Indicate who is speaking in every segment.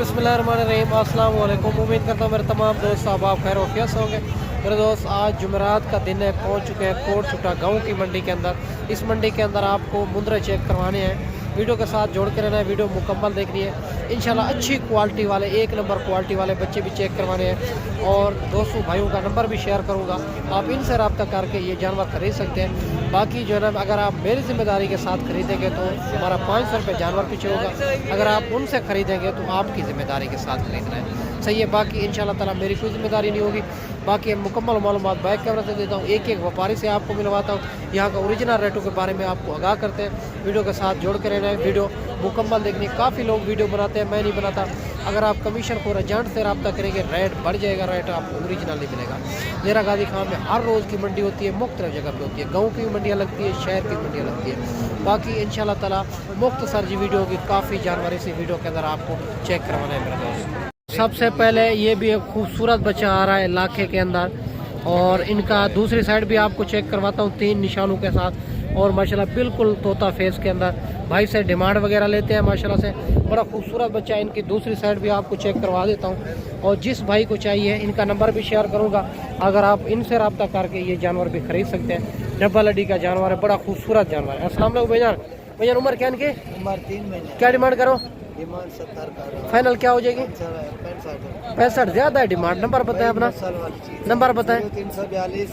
Speaker 1: बिस्मिल्लाहिर्रहमानिर्रहीम, अस्सलाम वालेकुम। उम्मीद करता हूँ मेरे तमाम दोस्त आप खैर वफियत से होंगे। मेरे दोस्त, आज जुमेरात का दिन है, पहुँच चुके हैं कोट छुटा गाँव की मंडी के अंदर। इस मंडी के अंदर आपको मुंद्रे चेक करवाने हैं। वीडियो के साथ जोड़ के रहना है, वीडियो मुकम्मल देखनी है। इंशाल्लाह अच्छी क्वालिटी वाले, एक नंबर क्वालिटी वाले बच्चे भी चेक करवाने हैं। और दोस्तों भाइयों का नंबर भी शेयर करूँगा, आप इनसे रब्ता करके ये जानवर खरीद सकते हैं। बाकी जो है ना, अगर आप मेरी ज़िम्मेदारी के साथ खरीदेंगे तो हमारा 500 रुपये जानवर पीछे होगा। अगर आप उनसे खरीदेंगे तो आपकी ज़िम्मेदारी के साथ खरीदना है, सही है। बाकी इंशाल्लाह ताला मेरी कोई ज़िम्मेदारी नहीं होगी। बाकी मुकम्मल मालूमात बैक कैमरा से देता हूँ, एक एक व्यापारी से आपको मिलवाता हूँ। यहाँ का ओरिजिनल रेटों के बारे में आपको आगाह करते हैं। वीडियो के साथ जोड़ कर रहना है, वीडियो मुकम्मल देखनी। काफ़ी लोग वीडियो बनाते हैं, मैं नहीं बनाता। अगर आप कमीशन को एजेंट से रब्ता करेंगे, रेट बढ़ जाएगा, रेट आपको ओरिजिनल नहीं मिलेगा। मेरा गाजी खान में हर रोज़ की मंडी होती है, मुख्तलिफ जगह पे होती है। गाँव की मंडियाँ लगती है, शहर की मंडियाँ लगती है। बाकी इंशाल्लाह ताला मुख्तसर जी वीडियो की, काफ़ी जानवर इसी वीडियो के अंदर आपको चेक करवाना है मेरे दोस्त। सबसे पहले ये भी एक खूबसूरत बच्चा आ रहा है इलाके के अंदर, और इनका दूसरी साइड भी आपको चेक करवाता हूँ 3 निशानों के साथ। और माशाल्लाह बिल्कुल तोता फेस के अंदर, भाई से डिमांड वगैरह लेते हैं माशाल्लाह से। बड़ा खूबसूरत बच्चा है। इनकी दूसरी साइड भी आपको चेक करवा देता हूँ। और जिस भाई को चाहिए, इनका नंबर भी शेयर करूँगा, अगर आप इनसे रब्ता करके ये जानवर भी खरीद सकते हैं। डबल हड्डी का जानवर है, बड़ा खूबसूरत जानवर है। अस्सलाम वालेकुम भाईजान। भाईजान उम्र क्या इनकी?
Speaker 2: उम्र 3 महीने।
Speaker 1: क्या डिमांड करो?
Speaker 2: डिमांड 70 का।
Speaker 1: फाइनल क्या हो जाएगी? 65 ज़्यादा है डिमांड। नंबर बताएं अपना, नंबर बताएं।
Speaker 2: 342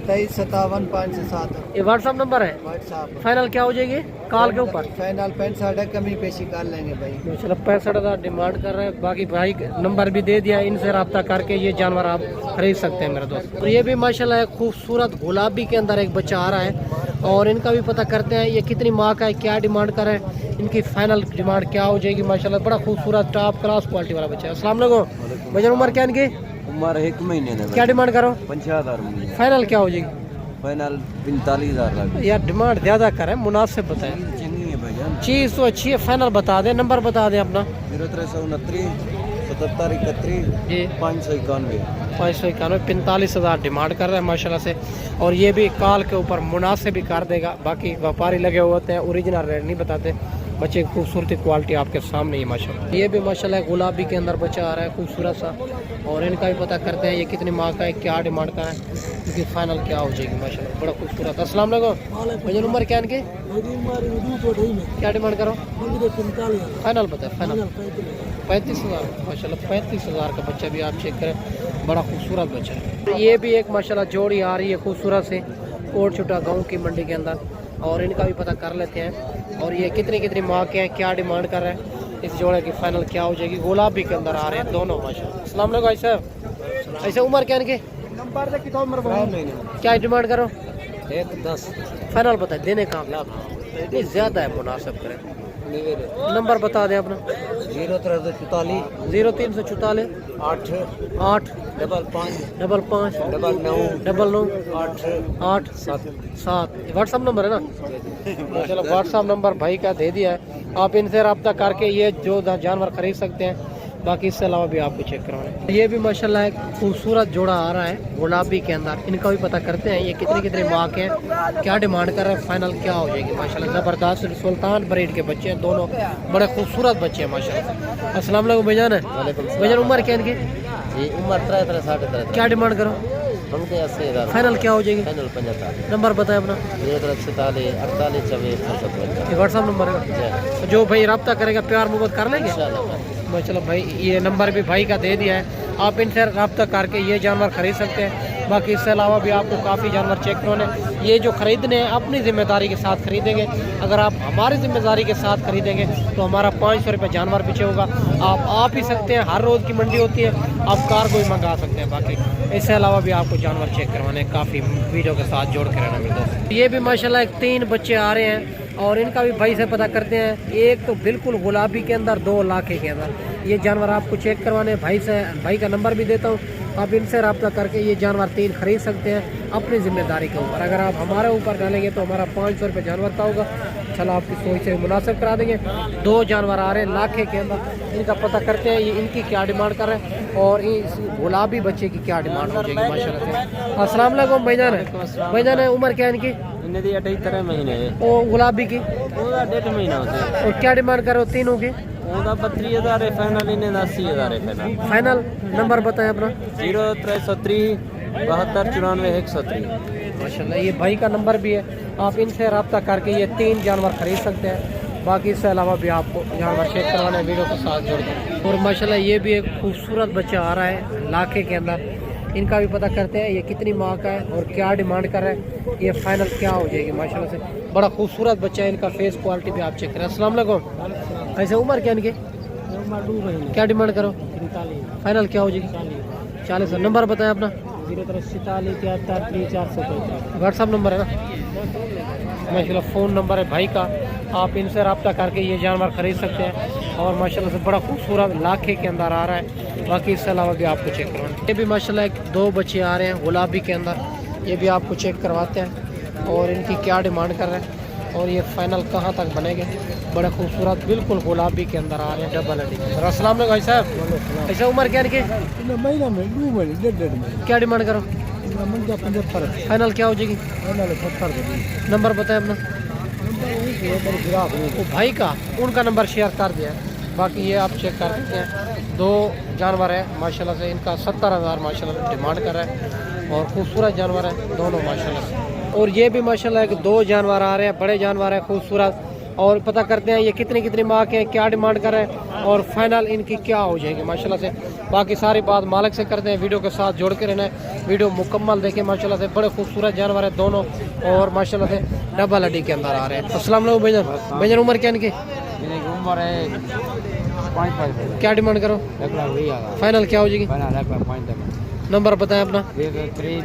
Speaker 2: 23 57 507।
Speaker 1: ये व्हाट्सअप नंबर है।
Speaker 2: व्हाट्सअप
Speaker 1: फाइनल क्या हो जाएगी कॉल के ऊपर?
Speaker 2: फाइनल 65 है, कमी पेशी कर लेंगे भाई।
Speaker 1: चलो 65,000 डिमांड कर रहे हैं। बाकी भाई नंबर भी दे दिया, इनसे रब्ता करके ये जानवर आप खरीद सकते हैं मेरे दोस्त। और ये भी माशाल्लाह एक खूबसूरत गुलाबी के अंदर एक बच्चा आ रहा है, और इनका भी पता करते हैं ये कितनी माह का है, क्या डिमांड कर रहे हैं, इनकी फाइनल डिमांड क्या हो जाएगी। माशाल्लाह बड़ा खूबसूरत टॉप क्लास क्वालिटी वाला बच्चा है। अस्सलाम वालेकुम भाईजान, उम्र क्या इनकी?
Speaker 2: उम्र 1 महीने ने।
Speaker 1: क्या डिमांड करो?
Speaker 2: 50,000।
Speaker 1: फाइनल क्या हो जाएगी?
Speaker 2: फाइनल 45,000।
Speaker 1: यार डिमांड ज़्यादा करें, मुनासिब बताएं।
Speaker 2: चंगी है भाईजान,
Speaker 1: चीज़ तो अच्छी है, फाइनल बता दें। नंबर बता दें अपना।
Speaker 2: 0329 77 31
Speaker 1: जी
Speaker 2: 591।
Speaker 1: 591 45,000 डिमांड कर रहे हैं माशाल्लाह से। और ये भी कॉल के ऊपर मुनासिब भी कर देगा। बाकी व्यापारी लगे हुए होते हैं, ओरिजिनल रेट नहीं बताते। बच्चे की खूबसूरती क्वालिटी आपके सामने ही माशाल्लाह। ये भी माशाल्लाह गुलाबी के अंदर बच्चा आ रहा है खूबसूरत सा, और इनका भी पता करते हैं ये कितनी माह का है, क्या डिमांड का है, इनकी फाइनल क्या हो जाएगी माशाल्लाह। बड़ा खूबसूरत। अस्सलाम वालेकुम भाईजान, उम्र क्या इनकी? क्या डिमांड करो? फाइनल बताए। फाइनल 35,000 माशाल्लाह। 35,000 का बच्चा भी आप चेक करें, बड़ा खूबसूरत बच्चा है। ये भी एक माशाल्लाह जोड़ी आ रही है खूबसूरत से, कोट छुटा गाँव की मंडी के अंदर, और इनका भी पता कर लेते हैं। और ये कितनी कितनी माह के हैं, क्या डिमांड कर रहे हैं, इस जोड़े की फाइनल क्या हो जाएगी। गुलाबी के अंदर आ रहे हैं दोनों माशाल्लाह। अस्सलाम वालेकुम भाई साहब। ऐसे उम्र क्या इनकी? क्या डिमांड करो?
Speaker 2: 110।
Speaker 1: फाइनल बताए, देने का नहीं ज़्यादा है, मुनासिब करें। नंबर बता दें अपना।
Speaker 2: 0344
Speaker 1: 0344
Speaker 2: 8
Speaker 1: 8
Speaker 2: 55
Speaker 1: 55
Speaker 2: 99
Speaker 1: 99
Speaker 2: 8
Speaker 1: 8
Speaker 2: 7।
Speaker 1: 7 व्हाट्सअप नंबर है ना। चलो व्हाट्सअप नंबर भाई का दे दिया है, आप इनसे रब्ता करके ये जो जानवर खरीद सकते हैं। बाकी इससे अलावा भी आपको चेक करवाना है। ये भी माशाल्लाह एक खूबसूरत जोड़ा आ रहा है गुलाबी के अंदर, इनका भी पता करते हैं ये कितने कितने माह के हैं, क्या डिमांड कर रहे हैं, फाइनल क्या हो जाएगी। माशाल्लाह ज़बरदस्त सुल्तान ब्रीड के बच्चे हैं, दोनों बड़े खूबसूरत बच्चे हैं माशाल्लाह। अस्सलाम वालेकुम भाईजान। भाईजान उम्र क्या इनकी?
Speaker 2: जी उम्र 33 63।
Speaker 1: क्या डिमांड करो?
Speaker 2: 80,000।
Speaker 1: फाइनल क्या हो जाएगी?
Speaker 2: फाइनल 75।
Speaker 1: नंबर बताए अपना।
Speaker 2: 0344 48 24 57।
Speaker 1: व्हाट्सअप नंबर है, जो भाई रब्ता करेगा प्यार मोहब्बत कर लेंगे माशाल्लाह। भाई ये नंबर भी भाई का दे दिया है, आप इनसे रब्ता करके ये जानवर खरीद सकते हैं। बाकी इससे अलावा भी आपको काफ़ी जानवर चेक करवाने, ये जो खरीदने हैं अपनी ज़िम्मेदारी के साथ खरीदेंगे। अगर आप हमारी ज़िम्मेदारी के साथ खरीदेंगे तो हमारा 500 रुपये जानवर पीछे होगा। आप ही सकते हैं, हर रोज़ की मंडी होती है, आप कार को ही मंगा सकते हैं। बाकी इससे अलावा भी आपको जानवर चेक करवाने काफ़ी वीडियो के साथ जोड़ के रहना मेरे दोस्त। ये भी माशाल्लाह एक 3 बच्चे आ रहे हैं, और इनका भी भाई से पता करते हैं। एक तो बिल्कुल गुलाबी के अंदर, 2 लाखे के अंदर ये जानवर आपको चेक करवाने भाई से। भाई का नंबर भी देता हूँ, आप इनसे रब्ता करके ये जानवर 3 खरीद सकते हैं अपनी ज़िम्मेदारी के ऊपर। अगर आप हमारे ऊपर डालेंगे तो हमारा 500 रुपये जानवर का होगा। चलो आपकी सोच से मुनासिब करा देंगे। 2 जानवर आ रहे हैं लाखे के अंदर, इनका पता करते हैं ये इनकी क्या डिमांड कर रहे हैं, और इस गुलाबी बच्चे की क्या डिमांड हो जाएगी माशाल्लाह से। अस्सलाम वालेकुम भाईजान। भाईजान उम्र क्या है इनकी?
Speaker 2: इन्हें दी 78 महीने।
Speaker 1: और गुलाबी की?
Speaker 2: 1.5 महीना होते हैं।
Speaker 1: और क्या डिमांड करो तीनों की?
Speaker 2: ਉਹਦਾ 32000 है फाइनल इन्हें 80000 है फाइनल
Speaker 1: फाइनल नंबर बताएं अपना।
Speaker 2: 0330 72 94 130।
Speaker 1: माशाल्लाह ये भाई का नंबर भी है, आप इनसे रब्ता करके ये 3 जानवर खरीद सकते हैं। बाकी इससे अलावा भी आपको जानवर चेक करवाना है, वीडियो के साथ जोड़ दें। और माशाल्लाह ये भी एक खूबसूरत बच्चा आ रहा है लाखे के अंदर, इनका भी पता करते हैं ये कितनी माह का है और क्या डिमांड कर रहा है, ये फाइनल क्या हो जाएगी। माशाल्लाह से बड़ा खूबसूरत बच्चा है, इनका फेस क्वालिटी भी आप चेक करें। अस्सलाम वालेकुम। ऐसे उम्र क्या इनकी, क्या डिमांड करो, फाइनल क्या हो जाएगी? 40। नंबर बताएं अपना। 043 व्हाट्सअप नंबर है ना, माशाल्लाह फ़ोन नंबर है भाई का, आप इनसे रब्ता करके ये जानवर ख़रीद सकते हैं। और माशाल्लाह से बड़ा खूबसूरत लाखे के अंदर आ रहा है। बाकी इसके अलावा भी आपको चेक करवाना। ये भी माशाल्लाह एक 2 बच्चे आ रहे हैं गुलाबी के अंदर, ये भी आपको चेक करवाते हैं और इनकी क्या डिमांड कर रहे हैं और ये फाइनल कहाँ तक बनेंगे। बड़े खूबसूरत बिल्कुल गुलाबी के अंदर आ रहे हैं, डबल हड्डी। अस्सलाम वालेकुम भाई साहब। ऐसा उम्र क्या इनकी,
Speaker 3: महीना में 2 महीने 1.5
Speaker 1: क्या डिमांड करो,
Speaker 3: 75
Speaker 1: फाइनल क्या हो जाएगी?
Speaker 3: 70।
Speaker 1: नंबर बताएं अपना। वो भाई का उनका नंबर शेयर कर दिया है, बाकी ये आप चेक कर सकते हैं। 2 जानवर है माशाल्लाह से, इनका 70,000 माशाल्लाह डिमांड कर रहा है और खूबसूरत जानवर है दोनों माशाल्लाह से। और ये भी माशाल्लाह एक 2 जानवर आ रहे हैं, बड़े जानवर है खूबसूरत, और पता करते हैं ये कितनी माह के हैं, क्या डिमांड कर रहे हैं और फाइनल इनकी क्या हो जाएगी माशाल्लाह से। बाकी सारी बात मालिक से करते हैं, वीडियो के साथ जोड़ के रहना है, वीडियो मुकम्मल देखें। माशाल्लाह से बड़े खूबसूरत जानवर है दोनों और माशाल्लाह से डबल हड्डी के अंदर आ रहे हैं। अस्सलाम वालेकुम भैया। भैया उम्र क्या इनकी,
Speaker 2: उम्र है 5
Speaker 1: क्या डिमांड करो, फाइनल क्या हो जाएगी? नंबर बताएं अपना।
Speaker 2: 93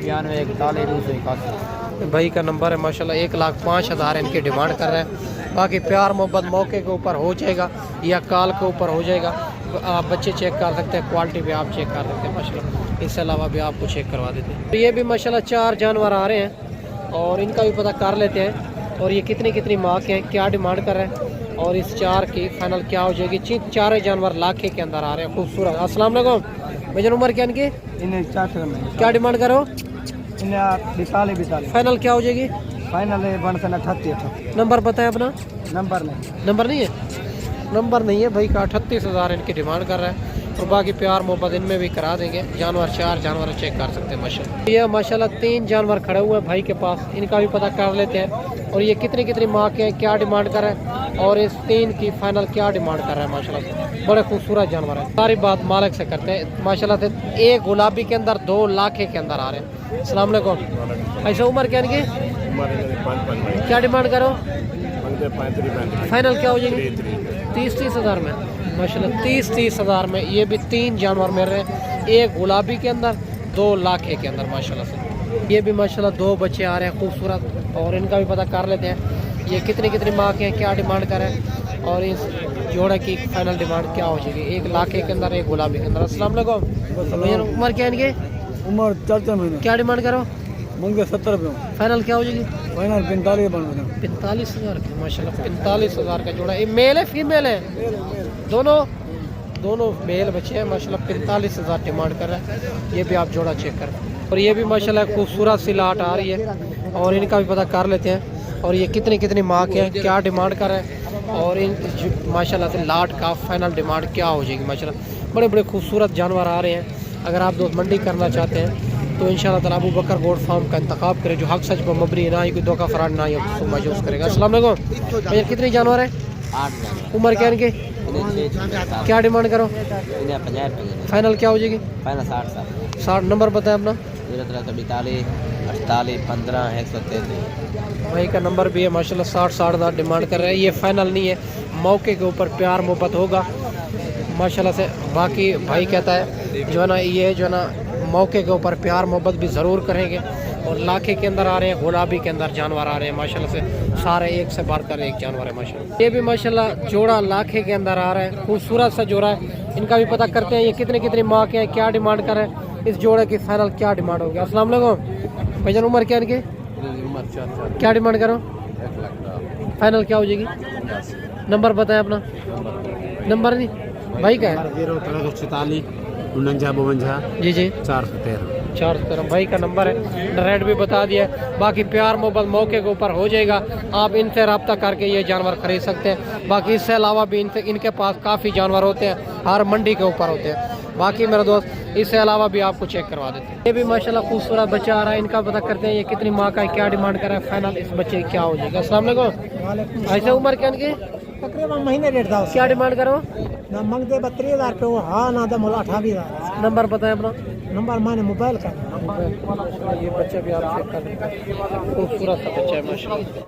Speaker 1: भाई का नंबर है माशाल्लाह, 1,05,000 इनकी डिमांड कर रहे हैं। बाकी प्यार मोहब्बत मौके के ऊपर हो जाएगा या काल के ऊपर हो जाएगा, आप बच्चे चेक कर सकते हैं, क्वालिटी भी आप चेक कर सकते हैं माशाल्लाह। इसके अलावा भी आपको चेक करवा देते हैं। तो ये भी माशाल्लाह 4 जानवर आ रहे हैं और इनका भी पता कर लेते हैं और ये कितनी माह के हैं, क्या डिमांड कर रहे हैं और इस 4 की फाइनल क्या हो जाएगी। 4 जानवर लाखे के अंदर आ रहे हैं खूबसूरत। अस्सलाम वालेकुम भैया, उम्र क्या इनकी,
Speaker 3: इन्हें 4
Speaker 1: क्या डिमांड करो,
Speaker 3: इन्हें 42
Speaker 1: फाइनल क्या हो जाएगी?
Speaker 3: फाइनल है 38।
Speaker 1: नंबर बताएं अपना।
Speaker 3: नंबर
Speaker 1: नहीं है, नंबर नहीं है भाई का। 38,000 इनकी डिमांड कर रहा है और बाकी प्यार मोहब्बत इनमें भी करा देंगे। जानवर 4 जानवर चेक कर सकते हैं माशाल्लाह। ये माशाल्लाह 3 जानवर खड़े हुए हैं भाई के पास, इनका भी पता कर लेते हैं और ये कितनी माह के हैं, क्या डिमांड कर रहे हैं और इस 3 की फाइनल क्या डिमांड कर रहा है माशाल्लाह से। बड़े खूबसूरत जानवर है, सारी बात मालिक से करते हैं माशाल्लाह से। एक गुलाबी के अंदर 2 लाखे के अंदर आ रहे हैं। अस्सलाम वालेकुम। ऐसा उम्र क्या इनकी, क्या डिमांड करो, फाइनल क्या हो जाएगी? 30,000 में माशाल्लाह, 30,000 में ये भी 3 जानवर मिल रहे हैं, एक गुलाबी के अंदर 2 लाखे के अंदर माशाल्लाह से। ये भी माशाल्लाह 2 बच्चे आ रहे हैं खूबसूरत और इनका भी पता कर लेते हैं ये कितनी माह के हैं, क्या डिमांड कर रहे हैं और इस जोड़ा की फाइनल डिमांड क्या हो जाएगी। 1 लाखे के अंदर, एक गुलाबी के अंदर। अस्सलाम वालेकुम। उम्र क्या इनकी,
Speaker 3: उम्र 4 महीने,
Speaker 1: क्या डिमांड करो,
Speaker 3: मंगे 70 रुपये,
Speaker 1: फाइनल क्या हो जाएगी?
Speaker 3: फाइनल 45 बन
Speaker 1: 45,000 का माशाल्लाह, 45,000 का जोड़ा। ये मेल है फीमेल है, दोनों मेल बच्चे हैं माशाल्लाह। 45,000 डिमांड कर रहा है, ये भी आप जोड़ा चेक करें। और ये भी माशाल्लाह खूबसूरत सी लाट आ रही है और इनका भी पता कर लेते हैं और ये कितनी माह के हैं, क्या डिमांड कर रहे हैं और इन माशाल्लाह से लाट का फाइनल डिमांड क्या हो जाएगी माशाल्लाह। बड़े खूबसूरत जानवर आ रहे हैं। अगर आप दोस्त मंडी करना चाहते हैं तो इंशाल्लाह ताला अबू बकर गोट फार्म का इंतखाब करें, जो हक सच पर मबनी, ना ही कोई धोखा फराड, ना ही मायूस करेगा। अस्सलाम वालेकुम भैया, कितने जानवर है,
Speaker 2: 8 जानवर।
Speaker 1: उम्र क्या इनके, क्या डिमांड करो,
Speaker 2: 50 रुपये,
Speaker 1: फाइनल क्या हो जाएगी?
Speaker 2: फाइनल
Speaker 1: 60। नंबर बताएं अपना।
Speaker 2: 43 48 15 133।
Speaker 1: भाई का नंबर भी है माशाल्लाह, 60,000 डिमांड कर रहे हैं। ये फाइनल नहीं है, मौके के ऊपर प्यार मोहब्बत होगा माशाल्लाह से। बाकी भाई कहता है जो है ना, ये जो है ना मौके के ऊपर प्यार मोहब्बत भी ज़रूर करेंगे। और लाखे के अंदर आ रहे हैं, गुलाबी के अंदर जानवर आ रहे हैं माशाल्लाह से, सारे एक से बढ़कर एक जानवर है माशाल्लाह। ये भी माशाल्लाह जोड़ा लाखे के अंदर आ रहा है, खूबसूरत सा जोड़ा है। इनका भी पता करते हैं ये कितनी माह के हैं, क्या डिमांड कर रहे हैं, इस जोड़े की फाइनल क्या डिमांड होगी। अस्सलाम वालेकुम भैया, उम्र क्या इनकी, क्या डिमांड करो, फाइनल क्या हो जाएगी? नंबर बताएं अपना। नंबर नहीं भाई का है,
Speaker 3: 0 43 49 52
Speaker 1: जी
Speaker 3: 413।
Speaker 1: 413 भाई का नंबर है, रेट भी बता दिया है। बाकी प्यार मोहब्बत मौके के ऊपर हो जाएगा, आप इनसे रब्ता करके ये जानवर खरीद सकते हैं। बाकी इससे अलावा भी इनके पास काफ़ी जानवर होते हैं, हर मंडी के ऊपर होते हैं। बाकी मेरे दोस्त इससे अलावा भी आपको चेक करवा देते हैं। ये भी माशाल्लाह खूबसूरत बच्चा आ रहा है, इनका पता करते हैं ये कितनी माह का है, क्या डिमांड कर रहा है, फाइनल इस बच्चे की क्या हो जाएगा। अस्सलाम वालेकुम। ऐसे उम्र क्या इनकी,
Speaker 3: तकरीबन महीने रेट था
Speaker 1: क्या डिमांड करो?
Speaker 3: ना मंगते 32,000 पे, हाँ ना तो मोला 28,000।
Speaker 1: नंबर बताएं अपना।
Speaker 3: नंबर मैंने मोबाइल का।
Speaker 1: ये बच्चा भी आप चेक कर लेते हैं, खूबसूरत सा बच्चा है माशाल्लाह।